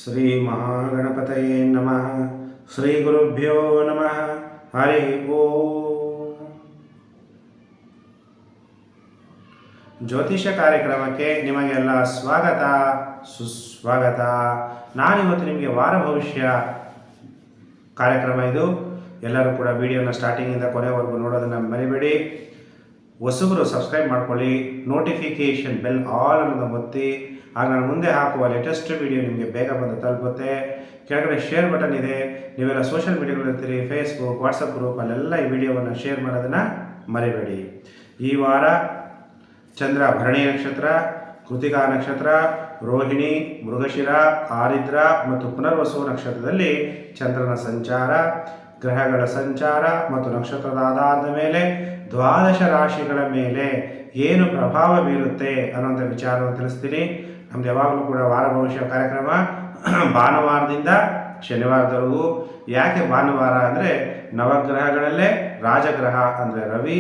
ಶ್ರೀ ಮಹಾಗಣಪತಯೇ ನಮಃ. ಶ್ರೀ ಗುರುಭ್ಯೋ ನಮಃ. ಹರಿ ಓಂ. ಜ್ಯೋತಿಷ ಕಾರ್ಯಕ್ರಮಕ್ಕೆ ನಿಮಗೆಲ್ಲ ಸ್ವಾಗತ ಸುಸ್ವಾಗತ. ನಾನಿವತ್ತು ನಿಮಗೆ ವಾರ ಭವಿಷ್ಯ ಕಾರ್ಯಕ್ರಮ ಇದು. ಎಲ್ಲರೂ ಕೂಡ ವಿಡಿಯೋನ ಸ್ಟಾರ್ಟಿಂಗಿಂದ ಕೊನೆವರೆಗೂ ನೋಡೋದನ್ನು ಮರಿಬೇಡಿ. ಹೊಸಬರು ಸಬ್ಸ್ಕ್ರೈಬ್ ಮಾಡ್ಕೊಳ್ಳಿ, ನೋಟಿಫಿಕೇಷನ್ ಬೆಲ್ ಆಲ್ ಅನ್ನೋದನ್ನು ಒತ್ತಿ. ಆಗ ನಾನು ಮುಂದೆ ಹಾಕುವ ಲೇಟೆಸ್ಟ್ ವಿಡಿಯೋ ನಿಮಗೆ ಬೇಗ ಬಂದು ತಲುಪುತ್ತೆ. ಕೆಳಗಡೆ ಶೇರ್ ಬಟನ್ ಇದೆ. ನೀವೆಲ್ಲ ಸೋಷಿಯಲ್ ಮೀಡಿಯಾಗಳಿರ್ತೀರಿ, ಫೇಸ್ಬುಕ್, ವಾಟ್ಸಪ್ ಗ್ರೂಪ್, ಅಲ್ಲೆಲ್ಲ ಈ ವಿಡಿಯೋವನ್ನು ಶೇರ್ ಮಾಡೋದನ್ನು ಮರಿಬೇಡಿ. ಈ ವಾರ ಚಂದ್ರ ಭರಣಿ ನಕ್ಷತ್ರ, ಕೃತಿಕಾ ನಕ್ಷತ್ರ, ರೋಹಿಣಿ, ಮೃಗಶಿರ, ಆರಿದ್ರ ಮತ್ತು ಪುನರ್ವಸು ನಕ್ಷತ್ರದಲ್ಲಿ ಚಂದ್ರನ ಸಂಚಾರ, ಗ್ರಹಗಳ ಸಂಚಾರ ಮತ್ತು ನಕ್ಷತ್ರದ ಆಧಾರದ ಮೇಲೆ ದ್ವಾದಶ ರಾಶಿಗಳ ಮೇಲೆ ಏನು ಪ್ರಭಾವ ಬೀರುತ್ತೆ ಅನ್ನೋಂಥ ವಿಚಾರವನ್ನು ತಿಳಿಸ್ತೀನಿ. ನಮ್ದು ಯಾವಾಗಲೂ ಕೂಡ ವಾರ ಭವಿಷ್ಯ ಕಾರ್ಯಕ್ರಮ ಭಾನುವಾರದಿಂದ ಶನಿವಾರದವರೆಗೂ. ಯಾಕೆ ಭಾನುವಾರ ಅಂದರೆ ನವಗ್ರಹಗಳಲ್ಲೇ ರಾಜಗ್ರಹ ಅಂದರೆ ರವಿ,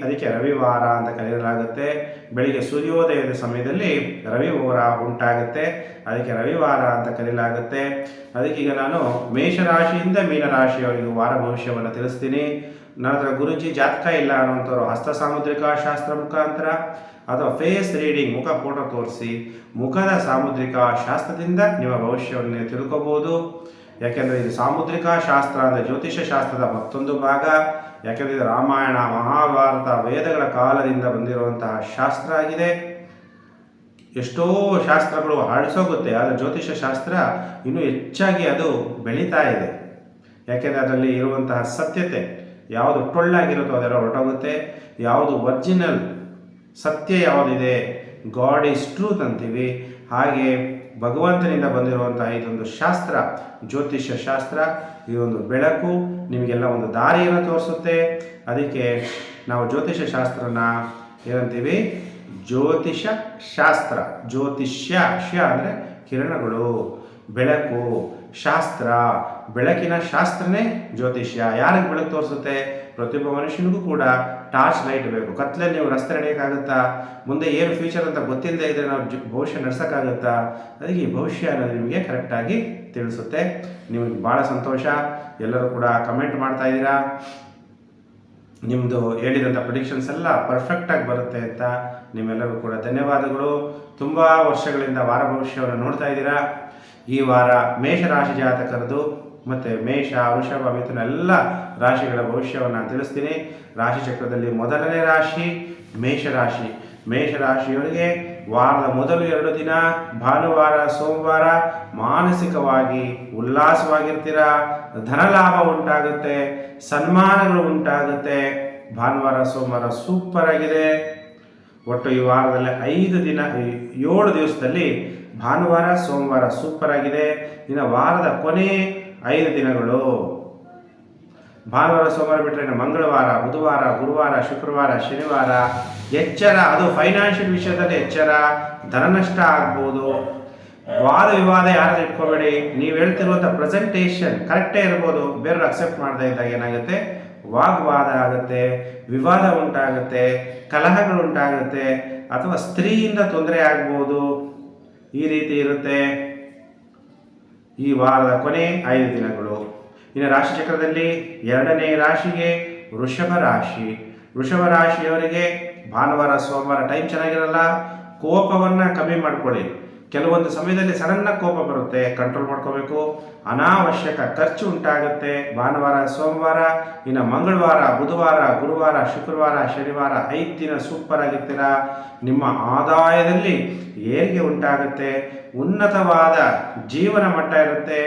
ಅದಕ್ಕೆ ರವಿವಾರ ಅಂತ ಕರೆಯಲಾಗುತ್ತೆ. ಬೆಳಿಗ್ಗೆ ಸೂರ್ಯೋದಯದ ಸಮಯದಲ್ಲಿ ರವಿ ಓರ ಉಂಟಾಗುತ್ತೆ, ಅದಕ್ಕೆ ರವಿವಾರ ಅಂತ ಕರೆಯಲಾಗುತ್ತೆ. ಅದಕ್ಕೀಗ ನಾನು ಮೇಷರಾಶಿಯಿಂದ ಮೀನರಾಶಿಯವರಿಗೆ ವಾರ ಭವಿಷ್ಯವನ್ನು ತಿಳಿಸ್ತೀನಿ. ನನ್ನ ಹತ್ರ ಗುರುಜಿ ಜಾತಕ ಇಲ್ಲ ಅನ್ನೋಂಥವ್ರು ಹಸ್ತ ಸಾಮುದ್ರಿಕ ಶಾಸ್ತ್ರ ಮುಖಾಂತರ ಅಥವಾ ಫೇಸ್ ರೀಡಿಂಗ್, ಮುಖ ಫೋಟೋ ತೋರಿಸಿ ಮುಖದ ಸಾಮುದ್ರಿಕ ಶಾಸ್ತ್ರದಿಂದ ನಿಮ್ಮ ಭವಿಷ್ಯವನ್ನು ನೀವು ತಿಳ್ಕೋಬೋದು. ಯಾಕೆಂದರೆ ಇದು ಸಾಮುದ್ರಿಕ ಶಾಸ್ತ್ರ ಅಂದರೆ ಜ್ಯೋತಿಷ ಶಾಸ್ತ್ರದ ಮತ್ತೊಂದು ಭಾಗ. ಯಾಕೆಂದರೆ ಇದು ರಾಮಾಯಣ, ಮಹಾಭಾರತ, ವೇದಗಳ ಕಾಲದಿಂದ ಬಂದಿರುವಂತಹ ಶಾಸ್ತ್ರ ಆಗಿದೆ. ಎಷ್ಟೋ ಶಾಸ್ತ್ರಗಳು ಹರಡಿಸೋಗುತ್ತೆ, ಆದರೆ ಜ್ಯೋತಿಷ ಶಾಸ್ತ್ರ ಇನ್ನೂ ಹೆಚ್ಚಾಗಿ ಅದು ಬೆಳೀತಾ ಇದೆ. ಯಾಕೆಂದರೆ ಅದರಲ್ಲಿ ಇರುವಂತಹ ಸತ್ಯತೆ ಯಾವುದು ಟೊಳ್ಳಾಗಿರುತ್ತೋ ಅದೆಲ್ಲ ಹೊರಟೋಗುತ್ತೆ. ಯಾವುದು ಒರಿಜಿನಲ್ ಸತ್ಯ ಯಾವುದಿದೆ, ಗಾಡ್ ಈಸ್ ಟ್ರೂತ್ ಅಂತೀವಿ, ಹಾಗೆ ಭಗವಂತನಿಂದ ಬಂದಿರುವಂತಹ ಇದೊಂದು ಶಾಸ್ತ್ರ, ಜ್ಯೋತಿಷ್ಯ ಶಾಸ್ತ್ರ. ಇದೊಂದು ಬೆಳಕು, ನಿಮಗೆಲ್ಲ ಒಂದು ದಾರಿಯನ್ನು ತೋರಿಸುತ್ತೆ. ಅದಕ್ಕೆ ನಾವು ಜ್ಯೋತಿಷ ಶಾಸ್ತ್ರನ ಏನಂತೀವಿ, ಜ್ಯೋತಿಷ ಶಾಸ್ತ್ರ. ಜ್ಯೋತಿಷ್ಯ ಅಂದರೆ ಕಿರಣಗಳು, ಬೆಳಕು, ಶಾಸ್ತ್ರ, ಬೆಳಕಿನ ಶಾಸ್ತ್ರನೇ ಜ್ಯೋತಿಷ್ಯ. ಯಾರಿಗೆ ಬೆಳಕು ತೋರಿಸುತ್ತೆ? ಪ್ರತಿಯೊಬ್ಬ ಮನುಷ್ಯನಿಗೂ ಕೂಡ ಟಾರ್ಚ್ ಲೈಟ್ ಬೇಕು. ಕತ್ಲಲ್ಲಿ ನೀವು ರಸ್ತೆ ನಡೆಯೋಕ್ಕಾಗುತ್ತಾ? ಮುಂದೆ ಏನು ಫ್ಯೂಚರ್ ಅಂತ ಗೊತ್ತಿಲ್ಲದೆ ಇದ್ದರೆ ನಾವು ಭವಿಷ್ಯ ನಡೆಸೋಕ್ಕಾಗುತ್ತಾ? ಅದಕ್ಕೆ ಈ ಭವಿಷ್ಯ ಅನ್ನೋದು ನಿಮಗೆ ಕರೆಕ್ಟಾಗಿ ತಿಳಿಸುತ್ತೆ. ನಿಮಗೆ ಭಾಳ ಸಂತೋಷ, ಎಲ್ಲರೂ ಕೂಡ ಕಮೆಂಟ್ ಮಾಡ್ತಾ ಇದ್ದೀರಾ. ನಿಮ್ಮದು ಹೇಳಿದಂಥ ಪ್ರಿಡಿಕ್ಷನ್ಸ್ ಎಲ್ಲ ಪರ್ಫೆಕ್ಟಾಗಿ ಬರುತ್ತೆ ಅಂತ ನಿಮ್ಮೆಲ್ಲರಿಗೂ ಕೂಡ ಧನ್ಯವಾದಗಳು. ತುಂಬ ವರ್ಷಗಳಿಂದ ವಾರ ಭವಿಷ್ಯವನ್ನು ನೋಡ್ತಾ ಇದ್ದೀರಾ. ಈ ವಾರ ಮೇಷರಾಶಿ ಜಾತಕರದು ಮತ್ತು ಮೇಷ, ವೃಷಭ, ಮಿಥುನ ಎಲ್ಲ ರಾಶಿಗಳ ಭವಿಷ್ಯವನ್ನು ನಾನು ತಿಳಿಸ್ತೀನಿ. ರಾಶಿ ಚಕ್ರದಲ್ಲಿ ಮೊದಲನೇ ರಾಶಿ ಮೇಷರಾಶಿ. ಮೇಷರಾಶಿಯವರಿಗೆ ವಾರದ ಮೊದಲು 2 ದಿನ ಭಾನುವಾರ, ಸೋಮವಾರ ಮಾನಸಿಕವಾಗಿ ಉಲ್ಲಾಸವಾಗಿರ್ತೀರ. ಧನಲಾಭ ಉಂಟಾಗುತ್ತೆ, ಸನ್ಮಾನಗಳು ಉಂಟಾಗುತ್ತೆ. ಭಾನುವಾರ, ಸೋಮವಾರ ಸೂಪರ್ ಆಗಿದೆ. ಒಟ್ಟು ಈ ವಾರದಲ್ಲಿ 7 ದಿವಸದಲ್ಲಿ ಭಾನುವಾರ, ಸೋಮವಾರ ಸೂಪರ್ ಆಗಿದೆ. ಇನ್ನು ವಾರದ ಕೊನೆ 5 ದಿನಗಳು ಭಾನುವಾರ, ಸೋಮವಾರ ಬಿಟ್ಟರೆ ಇನ್ನು ಮಂಗಳವಾರ, ಬುಧವಾರ, ಗುರುವಾರ, ಶುಕ್ರವಾರ, ಶನಿವಾರ ಎಚ್ಚರ. ಅದು ಫೈನಾನ್ಷಿಯಲ್ ವಿಷಯದಲ್ಲಿ ಎಚ್ಚರ, ಧನ ನಷ್ಟ ಆಗ್ಬೋದು. ವಾದ ವಿವಾದ ಯಾರು ಇಟ್ಕೋಬೇಡಿ. ನೀವು ಹೇಳ್ತಿರುವಂಥ ಪ್ರೆಸೆಂಟೇಷನ್ ಕರೆಕ್ಟೇ ಇರ್ಬೋದು, ಬೇರೆಯವ್ರು ಅಕ್ಸೆಪ್ಟ್ ಮಾಡದೇ ಇದ್ದಾಗ ಏನಾಗುತ್ತೆ, ವಾಗ್ವಾದ ಆಗುತ್ತೆ, ವಿವಾದ ಉಂಟಾಗುತ್ತೆ, ಕಲಹಗಳು ಉಂಟಾಗುತ್ತೆ, ಅಥವಾ ಸ್ತ್ರೀಯಿಂದ ತೊಂದರೆ ಆಗ್ಬೋದು. ಈ ರೀತಿ ಇರುತ್ತೆ ಈ ವಾರದ ಕೊನೆ 5 ದಿನಗಳು. ಇನ್ನು ರಾಶಿ ಚಕ್ರದಲ್ಲಿ 2ನೇ ರಾಶಿಗೆ ವೃಷಭ ರಾಶಿ. ವೃಷಭ ರಾಶಿಯವರಿಗೆ ಭಾನುವಾರ, ಸೋಮವಾರ ಟೈಮ್ ಚೆನ್ನಾಗಿರಲ್ಲ. ಕೋಪವನ್ನು ಕಮ್ಮಿ ಮಾಡ್ಕೊಳ್ಳಿ. ಕೆಲವೊಂದು ಸಮಯದಲ್ಲಿ ಸಡನ್ನಾಗಿ ಕೋಪ ಬರುತ್ತೆ, ಕಂಟ್ರೋಲ್ ಮಾಡ್ಕೋಬೇಕು. ಅನಾವಶ್ಯಕ ಖರ್ಚು ಉಂಟಾಗುತ್ತೆ ಭಾನುವಾರ, ಸೋಮವಾರ. ಇನ್ನು ಮಂಗಳವಾರ, ಬುಧವಾರ, ಗುರುವಾರ, ಶುಕ್ರವಾರ, ಶನಿವಾರ 5 ದಿನ ಸೂಪರ್ ಆಗಿರ್ತೀರ. ನಿಮ್ಮ ಆದಾಯದಲ್ಲಿ ಏರಿಕೆ ಉಂಟಾಗುತ್ತೆ, ಉನ್ನತವಾದ ಜೀವನ ಮಟ್ಟ ಇರುತ್ತೆ.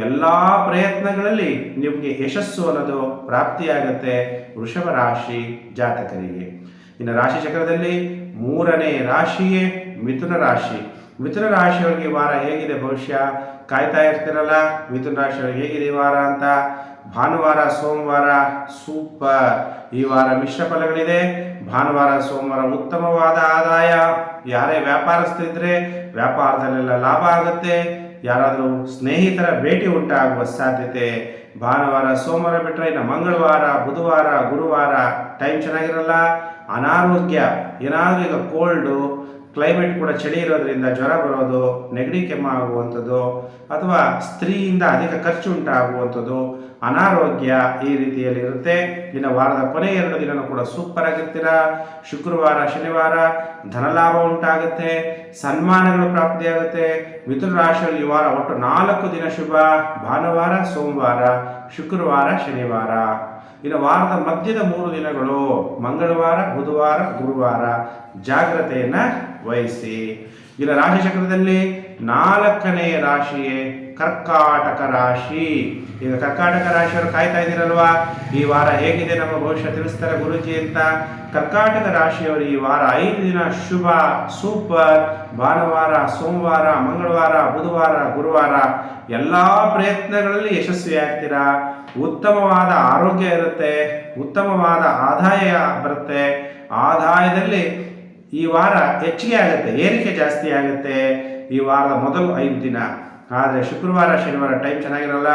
ಎಲ್ಲ ಪ್ರಯತ್ನಗಳಲ್ಲಿ ನಿಮಗೆ ಯಶಸ್ಸು ಅನ್ನೋದು ಪ್ರಾಪ್ತಿಯಾಗುತ್ತೆ ವೃಷಭ ರಾಶಿ ಜಾತಕರಿಗೆ. ಇನ್ನು ರಾಶಿ ಚಕ್ರದಲ್ಲಿ 3ನೇ ರಾಶಿಯೇ ಮಿಥುನ ರಾಶಿ. ಮಿಥುನ ರಾಶಿಯವರಿಗೆ ವಾರ ಹೇಗಿದೆ ಭವಿಷ್ಯ ಕಾಯ್ತಾ ಇರ್ತೀರಲ್ಲ, ಮಿಥುನ ರಾಶಿಯವರಿಗೆ ಹೇಗಿದೆ ಈ ವಾರ ಅಂತ. ಭಾನುವಾರ, ಸೋಮವಾರ ಸೂಪರ್. ಈ ವಾರ ಮಿಶ್ರ ಫಲಗಳಿದೆ. ಭಾನುವಾರ, ಸೋಮವಾರ ಉತ್ತಮವಾದ ಆದಾಯ. ಯಾರೇ ವ್ಯಾಪಾರಸ್ಥರಿದ್ರೆ ವ್ಯಾಪಾರದಲ್ಲೆಲ್ಲ ಲಾಭ ಆಗುತ್ತೆ. ಯಾರಾದರೂ ಸ್ನೇಹಿತರ ಭೇಟಿ ಉಂಟಾಗುವ ಸಾಧ್ಯತೆ. ಭಾನುವಾರ, ಸೋಮವಾರ ಬಿಟ್ಟರೆ ಇನ್ನು ಮಂಗಳವಾರ, ಬುಧವಾರ, ಗುರುವಾರ ಟೈಮ್ ಚೆನ್ನಾಗಿರಲ್ಲ. ಅನಾರೋಗ್ಯ, ಏನಾದರೂ ಈಗ ಕೋಲ್ಡು, ಕ್ಲೈಮೇಟ್ ಕೂಡ ಚಳಿ ಇರೋದ್ರಿಂದ ಜ್ವರ ಬರೋದು, ನೆಗಡಿ ಕೆಮ್ಮು ಆಗುವಂಥದ್ದು, ಅಥವಾ ಸ್ತ್ರೀಯಿಂದ ಅಧಿಕ ಖರ್ಚು ಉಂಟಾಗುವಂಥದ್ದು, ಅನಾರೋಗ್ಯ ಈ ರೀತಿಯಲ್ಲಿ ಇರುತ್ತೆ. ಇನ್ನು ವಾರದ ಕೊನೆ 2 ದಿನನೂ ಕೂಡ ಸೂಪರ್ ಆಗಿರ್ತೀರಾ. ಶುಕ್ರವಾರ ಶನಿವಾರ ಧನಲಾಭ ಉಂಟಾಗುತ್ತೆ, ಸನ್ಮಾನಗಳು ಪ್ರಾಪ್ತಿಯಾಗುತ್ತೆ. ಮಿಥುನ ರಾಶಿಯಲ್ಲಿ ಈ ವಾರ ಒಟ್ಟು 4 ದಿನ ಶುಭ: ಭಾನುವಾರ, ಸೋಮವಾರ, ಶುಕ್ರವಾರ, ಶನಿವಾರ. ಇನ್ನು ವಾರದ ಮಧ್ಯದ 3 ದಿನಗಳು ಮಂಗಳವಾರ, ಬುಧವಾರ, ಗುರುವಾರ ಜಾಗ್ರತೆಯನ್ನು ವಹಿಸಿ. ಇನ್ನು ರಾಶಿ ಚಕ್ರದಲ್ಲಿ 4ನೇ ರಾಶಿಯೇ ಕರ್ಕಾಟಕ ರಾಶಿ. ಈಗ ಕರ್ಕಾಟಕ ರಾಶಿಯವರು ಕಾಯ್ತಾ ಇದ್ದೀರಲ್ವಾ, ಈ ವಾರ ಹೇಗಿದೆ ನಮ್ಮ ಭವಿಷ್ಯ ತಿಳಿಸ್ತಾರೆ ಗುರುಜಿ ಅಂತ. ಕರ್ಕಾಟಕ ರಾಶಿಯವರು ಈ ವಾರ 5 ದಿನ ಶುಭ, ಸೂಪರ್: ಭಾನುವಾರ, ಸೋಮವಾರ, ಮಂಗಳವಾರ, ಬುಧವಾರ, ಗುರುವಾರ. ಎಲ್ಲ ಪ್ರಯತ್ನಗಳಲ್ಲಿ ಯಶಸ್ವಿ ಆಗ್ತೀರಾ. ಉತ್ತಮವಾದ ಆರೋಗ್ಯ ಇರುತ್ತೆ, ಉತ್ತಮವಾದ ಆದಾಯ ಬರುತ್ತೆ. ಆದಾಯದಲ್ಲಿ ಈ ವಾರ ಹೆಚ್ಚಿಗೆ ಆಗುತ್ತೆ, ಏರಿಕೆ ಜಾಸ್ತಿ ಆಗುತ್ತೆ ಈ ವಾರದ ಮೊದಲು 5 ದಿನ. ಆದರೆ ಶುಕ್ರವಾರ ಶನಿವಾರ ಟೈಮ್ ಚೆನ್ನಾಗಿರಲ್ಲ.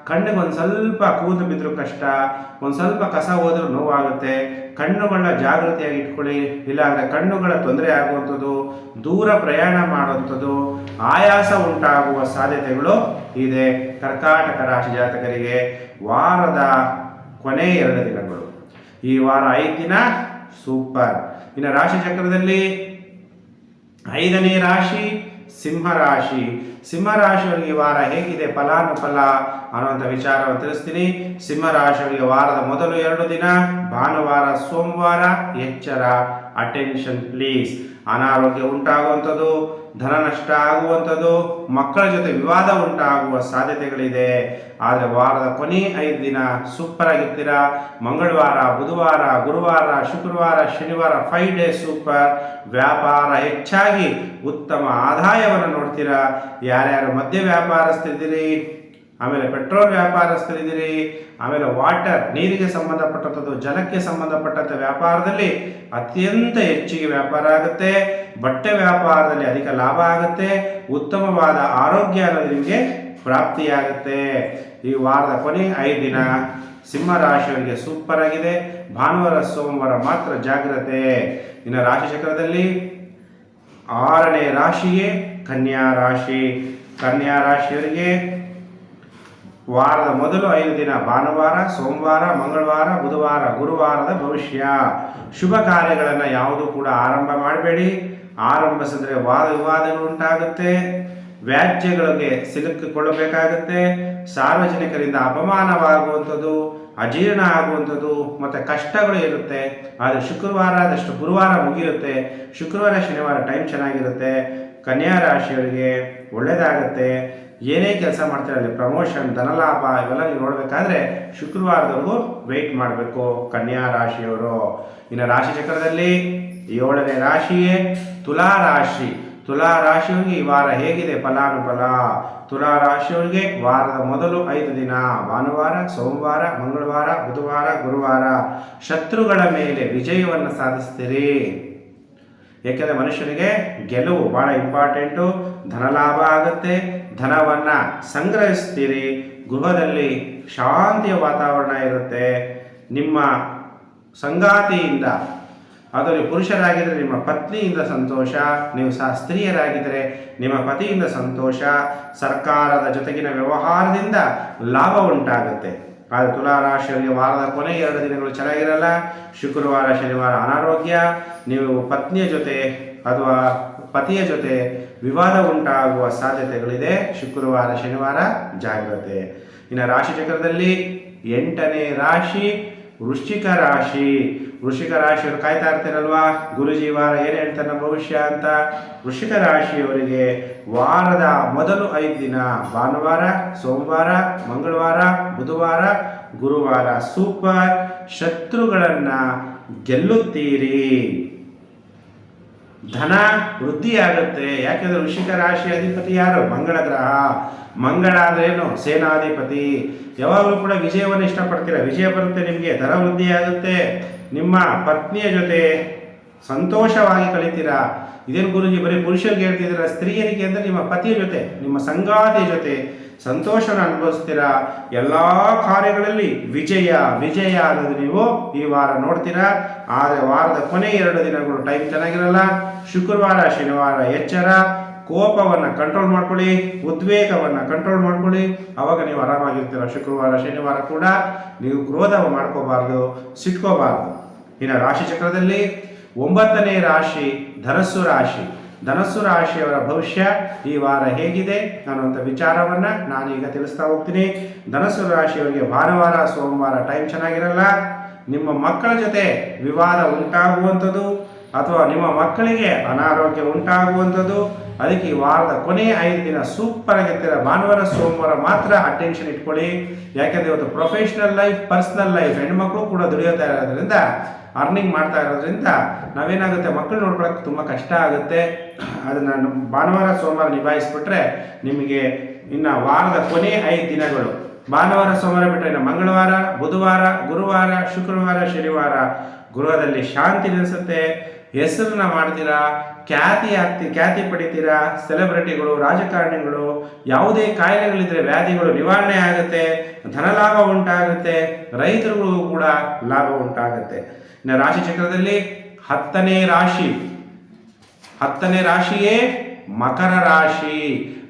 ಕಣ್ಣಿಗೆ ಒಂದು ಸ್ವಲ್ಪ ಕೂದಲು ಬಿದ್ದರೂ ಕಷ್ಟ, ಒಂದು ಸ್ವಲ್ಪ ಕಸ ಹೋದ್ರೂ ನೋವಾಗುತ್ತೆ. ಕಣ್ಣುಗಳನ್ನ ಜಾಗೃತಿಯಾಗಿ ಇಟ್ಕೊಳ್ಳಿ, ಇಲ್ಲಾಂದರೆ ಕಣ್ಣುಗಳ ತೊಂದರೆ ಆಗುವಂಥದ್ದು, ದೂರ ಪ್ರಯಾಣ ಮಾಡುವಂಥದ್ದು, ಆಯಾಸ ಉಂಟಾಗುವ ಸಾಧ್ಯತೆಗಳು ಇದೆ ಕರ್ಕಾಟಕ ರಾಶಿ ಜಾತಕರಿಗೆ. ವಾರದ ಕೊನೆ 2 ದಿನಗಳು, ಈ ವಾರ 5 ದಿನ ಸೂಪರ್. ಇನ್ನು ರಾಶಿ ಚಕ್ರದಲ್ಲಿ 5ನೇ ರಾಶಿ ಸಿಂಹರಾಶಿ. ಸಿಂಹರಾಶಿಯವರಿಗೆ ಈ ವಾರ ಹೇಗಿದೆ ಫಲಾನುಫಲ ಅನ್ನುವಂಥ ವಿಚಾರವನ್ನು ತಿಳಿಸ್ತೀನಿ. ಸಿಂಹರಾಶಿಯವರಿಗೆ ವಾರದ ಮೊದಲು 2 ದಿನ ಭಾನುವಾರ, ಸೋಮವಾರ ಎಚ್ಚರ, ಅಟೆನ್ಷನ್ ಪ್ಲೀಸ್. ಅನಾರೋಗ್ಯ ಉಂಟಾಗುವಂಥದ್ದು, ಧನ ನಷ್ಟ ಆಗುವಂಥದ್ದು, ಮಕ್ಕಳ ಜೊತೆ ವಿವಾದ ಉಂಟಾಗುವ ಸಾಧ್ಯತೆಗಳಿದೆ. ಆದರೆ ವಾರದ ಕೊನೆ 5 ದಿನ ಸೂಪರ್ ಆಗಿರ್ತೀರಾ. ಮಂಗಳವಾರ, ಬುಧವಾರ, ಗುರುವಾರ, ಶುಕ್ರವಾರ, ಶನಿವಾರ 5 ಡೇಸ್ ಸೂಪರ್. ವ್ಯಾಪಾರ ಹೆಚ್ಚಾಗಿ ಉತ್ತಮ ಆದಾಯವನ್ನು ನೋಡ್ತೀರಾ. ಯಾರ್ಯಾರು ಮದ್ಯ ವ್ಯಾಪಾರಸ್ಥರಿದ್ದೀರಿ, ಆಮೇಲೆ ಪೆಟ್ರೋಲ್ ವ್ಯಾಪಾರಸ್ಥರಿದ್ದೀರಿ, ಆಮೇಲೆ ವಾಟರ್ ನೀರಿಗೆ ಸಂಬಂಧಪಟ್ಟಂಥದ್ದು, ಜಲಕ್ಕೆ ಸಂಬಂಧಪಟ್ಟಂಥ ವ್ಯಾಪಾರದಲ್ಲಿ ಅತ್ಯಂತ ಹೆಚ್ಚಿಗೆ ವ್ಯಾಪಾರ ಆಗುತ್ತೆ. ಬಟ್ಟೆ ವ್ಯಾಪಾರದಲ್ಲಿ ಅಧಿಕ ಲಾಭ ಆಗುತ್ತೆ. ಉತ್ತಮವಾದ ಆರೋಗ್ಯ ಅನ್ನೋದು ನಿಮಗೆ ಪ್ರಾಪ್ತಿಯಾಗುತ್ತೆ. ಈ ವಾರದ ಕೊನೆ 5 ದಿನ ಸಿಂಹರಾಶಿಯವರಿಗೆ ಸೂಪರ್ ಆಗಿದೆ. ಭಾನುವಾರ, ಸೋಮವಾರ ಮಾತ್ರ ಜಾಗ್ರತೆ. ಇನ್ನು ರಾಶಿ ಚಕ್ರದಲ್ಲಿ 6ನೇ ರಾಶಿಯೇ ಕನ್ಯಾ ರಾಶಿ. ಕನ್ಯಾ ರಾಶಿಯವರಿಗೆ ವಾರದ ಮೊದಲು 5 ದಿನ ಭಾನುವಾರ, ಸೋಮವಾರ, ಮಂಗಳವಾರ, ಬುಧವಾರ, ಗುರುವಾರದ ಭವಿಷ್ಯ. ಶುಭ ಕಾರ್ಯಗಳನ್ನು ಯಾವುದೂ ಕೂಡ ಆರಂಭ ಮಾಡಬೇಡಿ. ಆರಂಭಿಸಿದ್ರೆ ವಾದ ವಿವಾದಗಳು ಉಂಟಾಗುತ್ತೆ, ವ್ಯಾಜ್ಯಗಳಿಗೆ ಸಿಲುಕಿಕೊಳ್ಳಬೇಕಾಗುತ್ತೆ, ಸಾರ್ವಜನಿಕರಿಂದ ಅಪಮಾನವಾಗುವಂಥದ್ದು, ಅಜೀರ್ಣ ಆಗುವಂಥದ್ದು ಮತ್ತು ಕಷ್ಟಗಳು ಇರುತ್ತೆ. ಆದರೆ ಶುಕ್ರವಾರ ಆದಷ್ಟು ಗುರುವಾರ ಮುಗಿಯುತ್ತೆ. ಶುಕ್ರವಾರ ಶನಿವಾರ ಟೈಮ್ ಚೆನ್ನಾಗಿರುತ್ತೆ. ಕನ್ಯಾ ರಾಶಿಯವರಿಗೆ ಒಳ್ಳೆಯದಾಗುತ್ತೆ. ಏನೇ ಕೆಲಸ ಮಾಡ್ತಾರೆ ಅಲ್ಲಿ ಪ್ರಮೋಷನ್, ಧನಲಾಭ ಇವೆಲ್ಲ ನೀವು ನೋಡಬೇಕಾದ್ರೆ ಶುಕ್ರವಾರದವರೆಗೂ ವೆಯ್ಟ್ ಮಾಡಬೇಕು ಕನ್ಯಾ ರಾಶಿಯವರು. ಇನ್ನು ರಾಶಿ ಚಕ್ರದಲ್ಲಿ 7ನೇ ರಾಶಿಯೇ ತುಲಾ ರಾಶಿ. ತುಲಾ ರಾಶಿಯವರಿಗೆ ಈ ವಾರ ಹೇಗಿದೆ ಫಲಾನುಫಲ? ತುಲಾ ರಾಶಿಯವರಿಗೆ ವಾರದ ಮೊದಲು 5 ದಿನ ಭಾನುವಾರ, ಸೋಮವಾರ, ಮಂಗಳವಾರ, ಬುಧವಾರ, ಗುರುವಾರ ಶತ್ರುಗಳ ಮೇಲೆ ವಿಜಯವನ್ನು ಸಾಧಿಸ್ತೀರಿ. ಏಕೆಂದರೆ ಮನುಷ್ಯನಿಗೆ ಗೆಲುವು ಭಾಳ ಇಂಪಾರ್ಟೆಂಟು. ಧನಲಾಭ ಆಗುತ್ತೆ, ಧನವನ್ನು ಸಂಗ್ರಹಿಸ್ತೀರಿ. ಗೃಹದಲ್ಲಿ ಶಾಂತಿಯ ವಾತಾವರಣ ಇರುತ್ತೆ. ನಿಮ್ಮ ಸಂಗಾತಿಯಿಂದ, ಅದು ನೀವು ಪುರುಷರಾಗಿದ್ದರೆ ನಿಮ್ಮ ಪತ್ನಿಯಿಂದ ಸಂತೋಷ, ನೀವು ಸಹ ಸ್ತ್ರೀಯರಾಗಿದ್ದರೆ ನಿಮ್ಮ ಪತಿಯಿಂದ ಸಂತೋಷ. ಸರ್ಕಾರದ ಜೊತೆಗಿನ ವ್ಯವಹಾರದಿಂದ ಲಾಭ ಉಂಟಾಗುತ್ತೆ. ಆದರೆ ತುಲಾ ರಾಶಿಯವರಿಗೆ ವಾರದ ಕೊನೆ 2 ದಿನಗಳು ಚೆನ್ನಾಗಿರಲ್ಲ. ಶುಕ್ರವಾರ ಶನಿವಾರ ಅನಾರೋಗ್ಯ, ನೀವು ಪತ್ನಿಯ ಜೊತೆ ಅಥವಾ ಪತಿಯ ಜೊತೆ ವಿವಾದ ಉಂಟಾಗುವ ಸಾಧ್ಯತೆಗಳಿದೆ. ಶುಕ್ರವಾರ ಶನಿವಾರ ಜಾಗ್ರತೆ. ಇನ್ನು ರಾಶಿ ಚಕ್ರದಲ್ಲಿ 8ನೇ ರಾಶಿ ವೃಶ್ಚಿಕ ರಾಶಿ. ವೃಶ್ಚಿಕ ರಾಶಿಯವರು ಕಾಯ್ತಾ ಇರ್ತೀರಲ್ವಾ, ಗುರುಜಿ ವಾರ ಏನು ಹೇಳ್ತಾರೆ ನಮ್ಮ ಭವಿಷ್ಯ ಅಂತ. ವೃಶ್ಚಿಕ ರಾಶಿಯವರಿಗೆ ವಾರದ ಮೊದಲು 5 ದಿನ ಭಾನುವಾರ, ಸೋಮವಾರ, ಮಂಗಳವಾರ, ಬುಧವಾರ, ಗುರುವಾರ ಸೂಪರ್. ಶತ್ರುಗಳನ್ನು ಗೆಲ್ಲುತ್ತೀರಿ. ಧನ ವೃದ್ಧಿಯಾಗುತ್ತೆ. ಯಾಕೆಂದರೆ ವೃಶ್ಚಿಕ ರಾಶಿ ಅಧಿಪತಿ ಯಾರು? ಮಂಗಳ ಗ್ರಹ. ಮಂಗಳ ಅಂದ್ರೇನು? ಸೇನಾಧಿಪತಿ. ಯಾವಾಗಲೂ ಕೂಡ ವಿಜಯವನ್ನು ಇಷ್ಟಪಡ್ತೀರ. ವಿಜಯ ಬರುತ್ತೆ ನಿಮಗೆ, ಧನ ವೃದ್ಧಿಯಾಗುತ್ತೆ. ನಿಮ್ಮ ಪತ್ನಿಯ ಜೊತೆ ಸಂತೋಷವಾಗಿ ಕಳಿತೀರಾ. ಇದೇನು ಗುರುಜಿ ಬರೀ ಪುರುಷರಿಗೆ ಹೇಳ್ತಿದ್ದೀರಾ? ಸ್ತ್ರೀಯರಿಗೆ ಅಂದರೆ ನಿಮ್ಮ ಪತಿಯ ಜೊತೆ, ನಿಮ್ಮ ಸಂಗಾತಿಯ ಜೊತೆ ಸಂತೋಷವನ್ನು ಅನುಭವಿಸ್ತೀರಾ. ಎಲ್ಲ ಕಾರ್ಯಗಳಲ್ಲಿ ವಿಜಯ ವಿಜಯ ಅನ್ನೋದು ನೀವು ಈ ವಾರ ನೋಡ್ತೀರಾ. ಆದರೆ ವಾರದ ಕೊನೆ 2 ದಿನಗಳು ಟೈಮ್ ಚೆನ್ನಾಗಿರಲ್ಲ. ಶುಕ್ರವಾರ ಶನಿವಾರ ಎಚ್ಚರ, ಕೋಪವನ್ನು ಕಂಟ್ರೋಲ್ ಮಾಡ್ಕೊಳ್ಳಿ, ಉದ್ವೇಗವನ್ನು ಕಂಟ್ರೋಲ್ ಮಾಡ್ಕೊಳ್ಳಿ, ಅವಾಗ ನೀವು ಆರಾಮಾಗಿರ್ತೀರ. ಶುಕ್ರವಾರ ಶನಿವಾರ ಕೂಡ ನೀವು ಕ್ರೋಧ ಮಾಡ್ಕೋಬಾರ್ದು, ಸಿಟ್ಕೋಬಾರ್ದು. ಇನ್ನು ರಾಶಿ ಚಕ್ರದಲ್ಲಿ 9ನೇ ರಾಶಿ ಧನಸ್ಸು ರಾಶಿ. ಧನಸ್ಸು ರಾಶಿಯವರ ಭವಿಷ್ಯ ಈ ವಾರ ಹೇಗಿದೆ ಅನ್ನುವಂಥ ವಿಚಾರವನ್ನು ನಾನೀಗ ತಿಳಿಸ್ತಾ ಹೋಗ್ತೀನಿ. ಧನಸ್ಸು ರಾಶಿಯವರಿಗೆ ಭಾನುವಾರ ಸೋಮವಾರ ಟೈಮ್ ಚೆನ್ನಾಗಿರಲ್ಲ. ನಿಮ್ಮ ಮಕ್ಕಳ ಜೊತೆ ವಿವಾದ ಉಂಟಾಗುವಂಥದ್ದು ಅಥವಾ ನಿಮ್ಮ ಮಕ್ಕಳಿಗೆ ಅನಾರೋಗ್ಯ ಉಂಟಾಗುವಂಥದ್ದು. ಅದಕ್ಕೆ ಈ ವಾರದ ಕೊನೆಯ 5 ದಿನ ಸೂಪರ್ ಆಗಿರ್ತೀರ. ಭಾನುವಾರ ಸೋಮವಾರ ಮಾತ್ರ ಅಟೆನ್ಷನ್ ಇಟ್ಕೊಳ್ಳಿ. ಯಾಕೆಂದರೆ ಇವತ್ತು ಪ್ರೊಫೆಷನಲ್ ಲೈಫ್, ಪರ್ಸನಲ್ ಲೈಫ್, ಹೆಣ್ಮಕ್ಳು ಕೂಡ ದುಡಿಯೋತಾ ಇರೋದ್ರಿಂದ, ಅರ್ನಿಂಗ್ ಮಾಡ್ತಾ ಇರೋದ್ರಿಂದ ನಾವೇನಾಗುತ್ತೆ, ಮಕ್ಕಳು ನೋಡ್ಕೊಳ್ಳೋಕೆ ತುಂಬ ಕಷ್ಟ ಆಗುತ್ತೆ. ಅದನ್ನು ಭಾನುವಾರ ಸೋಮವಾರ ನಿಭಾಯಿಸ್ಬಿಟ್ರೆ ನಿಮಗೆ ಇನ್ನು ವಾರದ ಕೊನೆಯ 5 ದಿನಗಳು, ಭಾನುವಾರ ಸೋಮವಾರ ಬಿಟ್ಟರೆ ಇನ್ನು ಮಂಗಳವಾರ, ಬುಧವಾರ, ಗುರುವಾರ, ಶುಕ್ರವಾರ, ಶನಿವಾರ ಗೃಹದಲ್ಲಿ ಶಾಂತಿ ನೆಲೆಸುತ್ತೆ. ಹೆಸರನ್ನ ಮಾಡ್ತೀರಾ, ಖ್ಯಾತಿ ಪಡಿತೀರಾ. ಸೆಲೆಬ್ರಿಟಿಗಳು, ರಾಜಕಾರಣಿಗಳು, ಯಾವುದೇ ಕಾಯಿಲೆಗಳಿದ್ರೆ ವ್ಯಾಧಿಗಳು ನಿವಾರಣೆ ಆಗುತ್ತೆ, ಧನಲಾಭ ಉಂಟಾಗುತ್ತೆ, ರೈತರಿಗೂ ಕೂಡ ಲಾಭ ಉಂಟಾಗುತ್ತೆ. ಇನ್ನು ರಾಶಿ ಚಕ್ರದಲ್ಲಿ 10ನೇ ರಾಶಿಯೇ ಮಕರ ರಾಶಿ.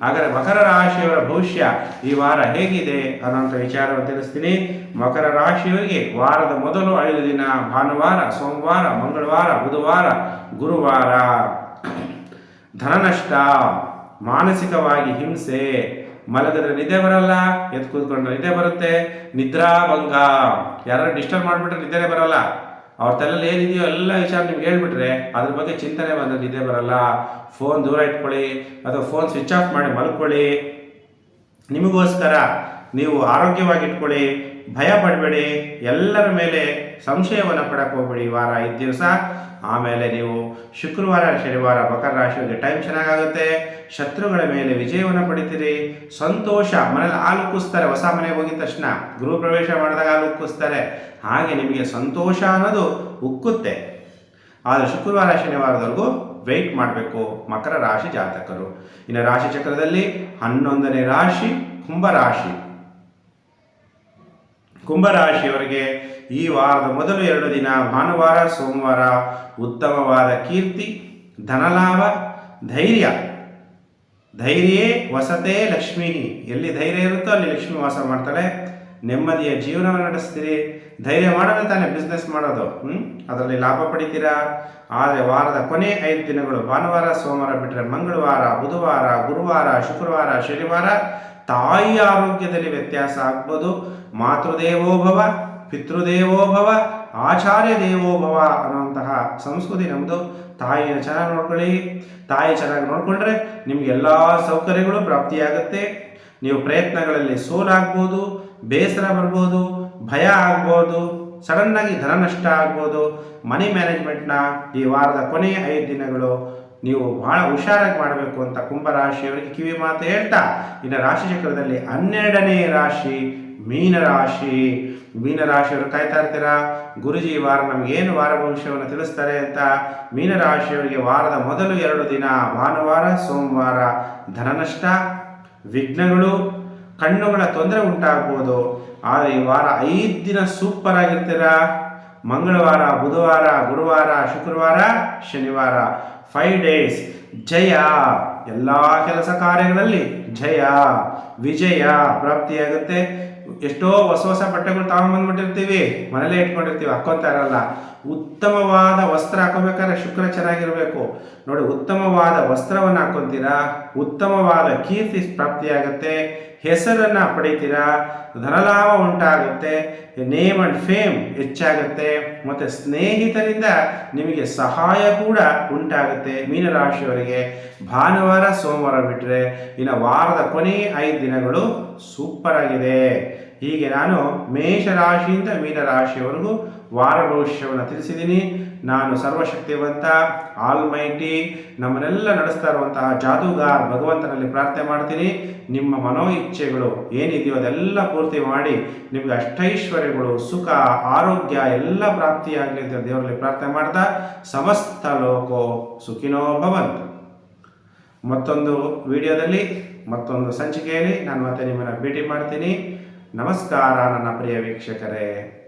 ಹಾಗಾದರೆ ಮಕರ ರಾಶಿಯವರ ಭವಿಷ್ಯ ಈ ವಾರ ಹೇಗಿದೆ ಅನ್ನೋಂಥ ವಿಚಾರವನ್ನು ತಿಳಿಸ್ತೀನಿ. ಮಕರ ರಾಶಿಯವರಿಗೆ ವಾರದ ಮೊದಲು 5 ದಿನ ಭಾನುವಾರ, ಸೋಮವಾರ, ಮಂಗಳವಾರ, ಬುಧವಾರ, ಗುರುವಾರ ಧನನಷ್ಟ, ಮಾನಸಿಕವಾಗಿ ಹಿಂಸೆ, ಮಲಗಿದ್ರೆ ನಿದ್ದೆ ಬರಲ್ಲ, ಎದ್ದು ಕೂತ್ಕೊಂಡ್ರೆ ನಿದ್ದೆ ಬರುತ್ತೆ, ನಿದ್ರಾಭಂಗ, ಯಾರು ಡಿಸ್ಟರ್ಬ್ ಮಾಡಿಬಿಟ್ರೆ ನಿದ್ದೆ ಬರಲ್ಲ. ಅವ್ರ ತಲೆಯಲ್ಲಿ ಏನಿದೆಯೋ ಎಲ್ಲ ವಿಚಾರ ನಿಮ್ಗೆ ಹೇಳ್ಬಿಟ್ರೆ ಅದ್ರ ಬಗ್ಗೆ ಚಿಂತನೆ ಬಂದರೆ ನಿದ್ದೆ ಬರಲ್ಲ. ಫೋನ್ ದೂರ ಇಟ್ಕೊಳ್ಳಿ ಅಥವಾ ಫೋನ್ ಸ್ವಿಚ್ ಆಫ್ ಮಾಡಿ ಮಲ್ಕೊಳ್ಳಿ. ನಿಮಗೋಸ್ಕರ ನೀವು ಆರೋಗ್ಯವಾಗಿ ಇಟ್ಕೊಳ್ಳಿ, ಭಯ ಪಡಬೇಡಿ, ಎಲ್ಲರ ಮೇಲೆ ಸಂಶಯವನ್ನು ಪಡಕ್ಕೆ ಹೋಗ್ಬೇಡಿ. ವಾರ 5 ದಿವಸ. ಆಮೇಲೆ ನೀವು ಶುಕ್ರವಾರ ಶನಿವಾರ ಮಕರ ರಾಶಿಯವರಿಗೆ ಟೈಮ್ ಚೆನ್ನಾಗಾಗುತ್ತೆ. ಶತ್ರುಗಳ ಮೇಲೆ ವಿಜಯವನ್ನು ಪಡಿತೀರಿ. ಸಂತೋಷ, ಮನೇಲಿ ಹಾಲು ಉಕ್ಕಿಸ್ತಾರೆ. ಹೊಸ ಮನೆಗೆ ಹೋಗಿದ ತಕ್ಷಣ ಗೃಹ ಪ್ರವೇಶ ಮಾಡಿದಾಗ ಹಾಲು ಉಕ್ಕಿಸ್ತಾರೆ. ಹಾಗೆ ನಿಮಗೆ ಸಂತೋಷ ಅನ್ನೋದು ಉಕ್ಕುತ್ತೆ. ಆದರೆ ಶುಕ್ರವಾರ ಶನಿವಾರದವರೆಗೂ ವೆಯ್ಟ್ ಮಾಡಬೇಕು ಮಕರ ರಾಶಿ ಜಾತಕರು. ಇನ್ನು ರಾಶಿ ಚಕ್ರದಲ್ಲಿ 11ನೇ ರಾಶಿ ಕುಂಭರಾಶಿ. ಕುಂಭರಾಶಿಯವರಿಗೆ ಈ ವಾರದ ಮೊದಲು 2 ದಿನ ಭಾನುವಾರ ಸೋಮವಾರ ಉತ್ತಮವಾದ ಕೀರ್ತಿ, ಧನಲಾಭ, ಧೈರ್ಯವೇ ವಸತೆ ಲಕ್ಷ್ಮೀ. ಎಲ್ಲಿ ಧೈರ್ಯ ಇರುತ್ತೋ ಅಲ್ಲಿ ಲಕ್ಷ್ಮಿ ವಾಸ ಮಾಡ್ತಾಳೆ. ನೆಮ್ಮದಿಯ ಜೀವನವನ್ನು ನಡೆಸ್ತೀರಿ. ಧೈರ್ಯ ಮಾಡೋದು ತಾನೇ ಬಿಸ್ನೆಸ್ ಮಾಡೋದು. ಅದರಲ್ಲಿ ಲಾಭ ಪಡಿತೀರಾ. ಆದರೆ ವಾರದ ಕೊನೆ 5 ದಿನಗಳು ಭಾನುವಾರ ಸೋಮವಾರ ಬಿಟ್ಟರೆ ಮಂಗಳವಾರ, ಬುಧವಾರ, ಗುರುವಾರ, ಶುಕ್ರವಾರ, ಶನಿವಾರ ತಾಯಿಯ ಆರೋಗ್ಯದಲ್ಲಿ ವ್ಯತ್ಯಾಸ ಆಗ್ಬೋದು. ಮಾತೃದೇವೋಭವ, ಪಿತೃದೇವೋಭವ, ಆಚಾರ್ಯ ದೇವೋಭವ ಅನ್ನುವಂತಹ ಸಂಸ್ಕೃತಿ ನಮ್ಮದು. ತಾಯಿಯನ್ನು ಚೆನ್ನಾಗಿ ನೋಡ್ಕೊಳ್ಳಿ. ತಾಯಿ ಚೆನ್ನಾಗಿ ನೋಡಿಕೊಂಡ್ರೆ ನಿಮಗೆಲ್ಲ ಸೌಕರ್ಯಗಳು ಪ್ರಾಪ್ತಿಯಾಗುತ್ತೆ. ನೀವು ಪ್ರಯತ್ನಗಳಲ್ಲಿ ಸೋಲಾಗ್ಬೋದು, ಬೇಸರ ಬರ್ಬೋದು, ಭಯ ಆಗ್ಬೋದು, ಸಡನ್ನಾಗಿ ಧನ ನಷ್ಟ ಆಗ್ಬೋದು. ಮನಿ ಮ್ಯಾನೇಜ್ಮೆಂಟ್ನ ಈ ವಾರದ ಕೊನೆಯ 5 ದಿನಗಳು ನೀವು ಬಹಳ ಹುಷಾರಾಗಿ ಮಾಡಬೇಕು ಅಂತ ಕುಂಭರಾಶಿಯವರಿಗೆ ಕಿವಿ ಮಾತು ಹೇಳ್ತಾ, ಇನ್ನು ರಾಶಿ ಚಕ್ರದಲ್ಲಿ 12ನೇ ರಾಶಿ ಮೀನರಾಶಿ. ಮೀನರಾಶಿಯವರು ಕಾಯ್ತಾ ಇರ್ತೀರಾ, ಗುರುಜಿ ಈ ವಾರ ನಮಗೇನು ವಾರ ಭವಿಷ್ಯವನ್ನು ತಿಳಿಸ್ತಾರೆ ಅಂತ. ಮೀನರಾಶಿಯವರಿಗೆ ವಾರದ ಮೊದಲು 2 ದಿನ ಭಾನುವಾರ ಸೋಮವಾರ ಧನನಷ್ಟ, ವಿಘ್ನಗಳು, ಕಣ್ಣುಗಳ ತೊಂದರೆ ಉಂಟಾಗ್ಬೋದು. ಆದರೆ ಈ ವಾರ 5 ದಿನ ಸೂಪರ್ ಆಗಿರ್ತೀರಾ. ಮಂಗಳವಾರ, ಬುಧವಾರ, ಗುರುವಾರ, ಶುಕ್ರವಾರ, ಶನಿವಾರ 5 ಡೇಸ್ ಜಯ. ಎಲ್ಲ ಕೆಲಸ ಕಾರ್ಯಗಳಲ್ಲಿ ಜಯ ವಿಜಯ ಪ್ರಾಪ್ತಿಯಾಗುತ್ತೆ. ಎಷ್ಟೋ ಹೊಸ ಬಟ್ಟೆಗಳು ತಗೊಂಡ್ಬಂದ್ಬಿಟ್ಟಿರ್ತೀವಿ, ಮನೇಲೇ ಇಟ್ಕೊಂಡಿರ್ತೀವಿ, ಹಾಕ್ಕೊತಾ ಇರಲ್ಲ. ಉತ್ತಮವಾದ ವಸ್ತ್ರ ಹಾಕೋಬೇಕಾದ್ರೆ ಶುಕ್ರ ಚೆನ್ನಾಗಿರಬೇಕು ನೋಡಿ. ಉತ್ತಮವಾದ ವಸ್ತ್ರವನ್ನು ಹಾಕ್ಕೊತೀರಾ, ಉತ್ತಮವಾದ ಕೀರ್ತಿ ಪ್ರಾಪ್ತಿಯಾಗುತ್ತೆ, ಹೆಸರನ್ನು ಪಡಿತೀರಾ, ಧನಲಾಭ ಉಂಟಾಗುತ್ತೆ, ನೇಮ್ ಅಂಡ್ ಫೇಮ್ ಹೆಚ್ಚಾಗುತ್ತೆ, ಮತ್ತು ಸ್ನೇಹಿತರಿಂದ ನಿಮಗೆ ಸಹಾಯ ಕೂಡ ಉಂಟಾಗುತ್ತೆ. ಮೀನರಾಶಿಯವರಿಗೆ ಭಾನುವಾರ ಸೋಮವಾರ ಬಿಟ್ಟರೆ ಇನ್ನು ವಾರದ ಕೊನೆಯ 5 ದಿನಗಳು ಸೂಪರ್ ಆಗಿದೆ. ಹೀಗೆ ನಾನು ಮೇಷರಾಶಿಯಿಂದ ಮೀನರಾಶಿಯವರೆಗೂ ವಾರ ಭವಿಷ್ಯವನ್ನು ತಿಳಿಸಿದ್ದೀನಿ. ನಾನು ಸರ್ವಶಕ್ತಿವಂತ ಆಲ್ಮೈಟಿ ನಮ್ಮನ್ನೆಲ್ಲ ನಡೆಸ್ತಾ ಇರುವಂತಹ ಜಾದೂಗಾರ್ ಭಗವಂತನಲ್ಲಿ ಪ್ರಾರ್ಥನೆ ಮಾಡ್ತೀನಿ. ನಿಮ್ಮ ಮನೋ ಇಚ್ಛೆಗಳು ಏನಿದೆಯೋ ಅದೆಲ್ಲ ಪೂರ್ತಿ ಮಾಡಿ ನಿಮಗೆ ಅಷ್ಟೈಶ್ವರ್ಯಗಳು, ಸುಖ, ಆರೋಗ್ಯ ಎಲ್ಲ ಪ್ರಾಪ್ತಿಯಾಗಲಿ ಅಂತ ದೇವರಲ್ಲಿ ಪ್ರಾರ್ಥನೆ ಮಾಡ್ತಾ ಸಮಸ್ತ ಲೋಕೋ ಸುಖಿನೋ ಭವಂತು. ಮತ್ತೊಂದು ವಿಡಿಯೋದಲ್ಲಿ ಮತ್ತೊಂದು ಸಂಚಿಕೆಯಲ್ಲಿ ನಾನು ಮತ್ತೆ ನಿಮ್ಮನ್ನು ಭೇಟಿ ಮಾಡ್ತೀನಿ. ನಮಸ್ಕಾರ ನನ್ನ ಪ್ರಿಯ ವೀಕ್ಷಕರೇ.